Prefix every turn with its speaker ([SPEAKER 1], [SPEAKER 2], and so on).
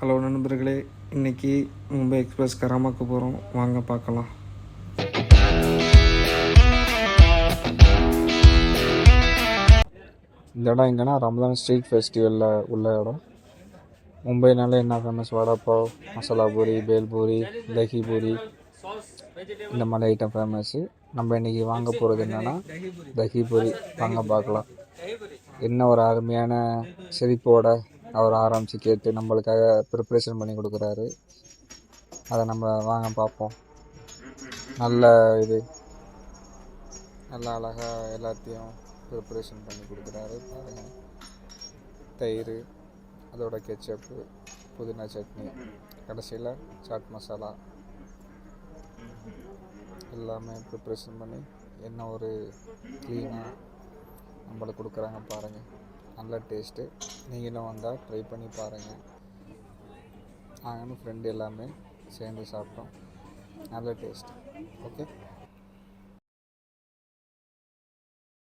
[SPEAKER 1] Hello நண்பர்களே, இன்றைக்கி Mumbai express கராமாக்கு போகிறோம். வாங்க பார்க்கலாம்.
[SPEAKER 2] இந்த இடம் எங்கன்னா ரம்ஜான் ஸ்ட்ரீட் ஃபெஸ்டிவலில் உள்ள இடம். மும்பைனாலே என்ன ஃபேமஸ்? வடைப்பாவ், மசாலா பூரி, பேல்பூரி, தஹி பூரி, இந்த மாதிரி ஐட்டம் ஃபேமஸ்ஸு. நம்ம இன்றைக்கி வாங்க போகிறது என்னென்னா தஹி பூரி. வாங்க பார்க்கலாம். என்ன ஒரு அருமையான சிரிப்போட அவர் ஆரம்பித்து கேட்டு நம்மளுக்காக ப்ரிப்ரேஷன் பண்ணி கொடுக்குறாரு. அதை நம்ம வாங்க பார்ப்போம். நல்ல அழகாக எல்லாத்தையும் ப்ரிப்ரேஷன் பண்ணி கொடுக்குறாரு பாருங்கள். தயிர், அதோட கெச்சப்பு, புதினா சட்னி, கடைசியில் சாட் மசாலா எல்லாமே ப்ரிப்ரேஷன் பண்ணி என்ன ஒரு க்ளீனாக நம்மளுக்கு கொடுக்குறாங்க பாருங்கள். நல்ல டேஸ்ட்டு. நீங்களும் வந்தால் ட்ரை பண்ணி பாருங்கள். நானும் ஃப்ரெண்டு எல்லாமே சேர்ந்து சாப்பிட்டோம். நல்ல டேஸ்ட்டு. ஓகே.